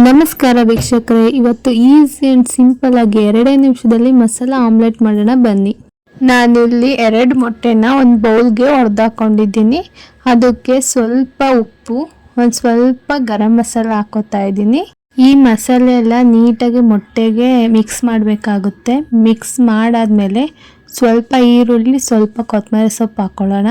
ನಮಸ್ಕಾರ ವೀಕ್ಷಕರೇ, ಇವತ್ತು ಈಸಿ ಅಂಡ್ ಸಿಂಪಲ್ ಆಗಿ 2 ನಿಮಿಷದಲ್ಲಿ ಮಸಾಲಾ ಆಮ್ಲೆಟ್ ಮಾಡೋಣ ಬನ್ನಿ. ನಾನಿಲ್ಲಿ 2 ಮೊಟ್ಟೆನ ಒಂದು ಬೌಲ್ಗೆ ಹೊಡೆದಾಕೊಂಡಿದ್ದೀನಿ. ಅದಕ್ಕೆ ಸ್ವಲ್ಪ ಉಪ್ಪು, ಒಂದು ಸ್ವಲ್ಪ ಗರಂ ಮಸಾಲ ಹಾಕೋತಾ ಇದ್ದೀನಿ. ಈ ಮಸಾಲೆ ಎಲ್ಲ ನೀಟಾಗಿ ಮೊಟ್ಟೆಗೆ ಮಿಕ್ಸ್ ಮಾಡಬೇಕಾಗುತ್ತೆ. ಮಿಕ್ಸ್ ಮಾಡಾದ್ಮೇಲೆ ಸ್ವಲ್ಪ ಈರುಳ್ಳಿ, ಸ್ವಲ್ಪ ಕೊತ್ತಂಬರಿ ಸೊಪ್ಪು ಹಾಕೊಳ್ಳೋಣ.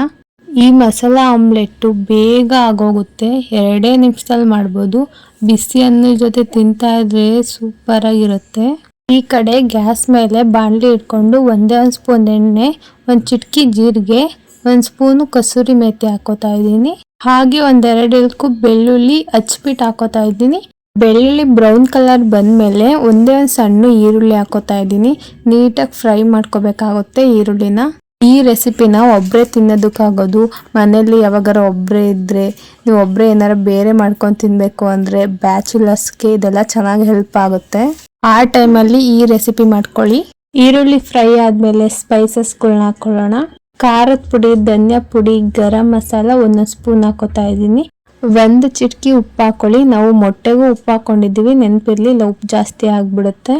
ಈ ಮಸಾಲ ಆಮ್ಲೆಟ್ಟು ಬೇಗ ಆಗೋಗುತ್ತೆ, 2 ನಿಮಿಷದಲ್ಲಿ ಮಾಡ್ಬೋದು. ಬಿಸಿ ಅನ್ನ ಜೊತೆ ತಿಂತಾ ಇದ್ರೆ ಸೂಪರ್ ಆಗಿರುತ್ತೆ. ಈ ಕಡೆ ಗ್ಯಾಸ್ ಮೇಲೆ ಬಾಣಲಿ ಇಟ್ಕೊಂಡು ಒಂದೇ ಒಂದು ಸ್ಪೂನ್ ಎಣ್ಣೆ, ಒಂದು ಚಿಟಕಿ ಜೀರಿಗೆ, ಒಂದು ಸ್ಪೂನು ಕಸೂರಿ ಮೇಥಿ ಹಾಕೋತಾ ಇದ್ದೀನಿ. ಹಾಗೆ ಒಂದೆರಡು ಎಲ್ಕು ಬೆಳ್ಳುಳ್ಳಿ ಹಚ್ಬಿಟ್ಟು ಹಾಕೋತಾ ಇದ್ದೀನಿ. ಬೆಳ್ಳುಳ್ಳಿ ಬ್ರೌನ್ ಕಲರ್ ಬಂದಮೇಲೆ ಒಂದೇ ಒಂದು ಸಣ್ಣ ಈರುಳ್ಳಿ ಹಾಕೋತಾ ಇದ್ದೀನಿ. ನೀಟಾಗಿ ಫ್ರೈ ಮಾಡ್ಕೋಬೇಕಾಗುತ್ತೆ ಈರುಳ್ಳಿನ. ಈ ರೆಸಿಪಿನ ಒಬ್ಬರೇ ತಿನ್ನೋದಕ್ಕಾಗೋದು. ಮನೆಯಲ್ಲಿ ಯಾವಾಗಾರ ಒಬ್ಬರೇ ಇದ್ದರೆ, ನೀವು ಒಬ್ಬರೇ ಏನಾರು ಬೇರೆ ಮಾಡ್ಕೊಂಡು ತಿನ್ನಬೇಕು ಅಂದರೆ ಬ್ಯಾಚುಲರ್ಸ್ಗೆ ಇದೆಲ್ಲ ಚೆನ್ನಾಗಿ ಹೆಲ್ಪ್ ಆಗುತ್ತೆ. ಆ ಟೈಮಲ್ಲಿ ಈ ರೆಸಿಪಿ ಮಾಡ್ಕೊಳ್ಳಿ. ಈರುಳ್ಳಿ ಫ್ರೈ ಆದಮೇಲೆ ಸ್ಪೈಸಸ್ಗಳನ್ನ ಹಾಕೊಳ್ಳೋಣ. ಖಾರದ ಪುಡಿ, ಧನಿಯಾ ಪುಡಿ, ಗರಂ ಮಸಾಲ 1 ಸ್ಪೂನ್ ಹಾಕೋತಾ ಇದ್ದೀನಿ. 1 ಚಿಟಕಿ ಉಪ್ಪು ಹಾಕೊಳ್ಳಿ. ನಾವು ಮೊಟ್ಟೆಗೂ ಉಪ್ಪು ಹಾಕೊಂಡಿದ್ದೀವಿ, ನೆನಪಿರಲಿ, ಇಲ್ಲ ಉಪ್ಪು ಜಾಸ್ತಿ ಆಗಿಬಿಡುತ್ತೆ.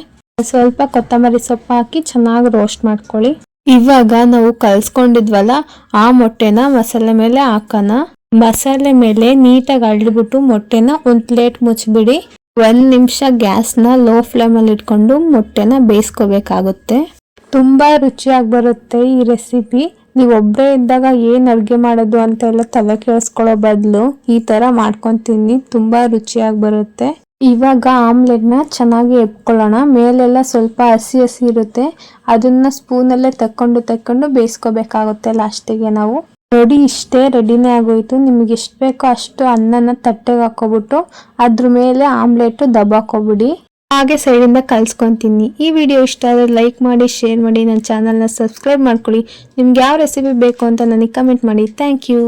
ಸ್ವಲ್ಪ ಕೊತ್ತಂಬರಿ ಸೊಪ್ಪು ಹಾಕಿ ಚೆನ್ನಾಗಿ ರೋಸ್ಟ್ ಮಾಡ್ಕೊಳ್ಳಿ. ಇವಾಗ ನಾವು ಕಲ್ಸ್ಕೊಂಡಿದ್ವಲ್ಲ ಆ ಮೊಟ್ಟೆನ ಮಸಾಲೆ ಮೇಲೆ ಹಾಕೋಣ. ಮಸಾಲೆ ಮೇಲೆ ನೀಟಾಗಿ ಅಳ್ಬಿಟ್ಟು ಮೊಟ್ಟೆನ ಒಂದು ಪ್ಲೇಟ್ ಮುಚ್ಚಿಬಿಡಿ. 1 ನಿಮಿಷ ಗ್ಯಾಸ್ನ ಲೋ ಫ್ಲೇಮಲ್ಲಿ ಇಟ್ಕೊಂಡು ಮೊಟ್ಟೆನ ಬೇಯಿಸ್ಕೋಬೇಕಾಗುತ್ತೆ. ತುಂಬಾ ರುಚಿಯಾಗಿ ಬರುತ್ತೆ ಈ ರೆಸಿಪಿ. ನೀವು ಒಬ್ಬರೇ ಇದ್ದಾಗ ಏನು ಅಡುಗೆ ಮಾಡೋದು ಅಂತೆಲ್ಲ ತಲೆ ಕೆಡಿಸ್ಕೊಳ್ಳೋ ಬದಲು ಈ ಥರ ಮಾಡ್ಕೊಂಡು ತಿನ್ನಿ, ತುಂಬ ರುಚಿಯಾಗಿ ಬರುತ್ತೆ. ಇವಾಗ ಆಮ್ಲೆಟ್ನ ಚೆನ್ನಾಗಿ ಎಬ್ಕೊಳ್ಳೋಣ. ಮೇಲೆಲ್ಲ ಸ್ವಲ್ಪ ಹಸಿ ಇರುತ್ತೆ, ಅದನ್ನ ಸ್ಪೂನಲ್ಲೇ ತಕ್ಕೊಂಡು ಬೇಯಿಸ್ಕೋಬೇಕಾಗುತ್ತೆ ಲಾಸ್ಟಿಗೆ. ನಾವು ನೋಡಿ, ಇಷ್ಟೇ ರೆಡಿನೇ ಆಗೋಯ್ತು. ನಿಮ್ಗೆ ಎಷ್ಟು ಬೇಕೋ ಅಷ್ಟು ಅನ್ನನ ತಟ್ಟೆಗೆ ಹಾಕೋಬಿಟ್ಟು ಅದ್ರ ಮೇಲೆ ಆಮ್ಲೆಟ್ ದಬ್ಬಾಕೋಬಿಡಿ. ಹಾಗೆ ಸೈಡಿಂದ ಕಲ್ಸ್ಕೊತೀನಿ. ಈ ವಿಡಿಯೋ ಇಷ್ಟ ಆದರೆ ಲೈಕ್ ಮಾಡಿ, ಶೇರ್ ಮಾಡಿ, ನನ್ನ ಚಾನಲ್ನ ಸಬ್ಸ್ಕ್ರೈಬ್ ಮಾಡ್ಕೊಳ್ಳಿ. ನಿಮ್ಗೆ ಯಾವ ರೆಸಿಪಿ ಬೇಕು ಅಂತ ನನಗೆ ಕಮೆಂಟ್ ಮಾಡಿ. Thank you.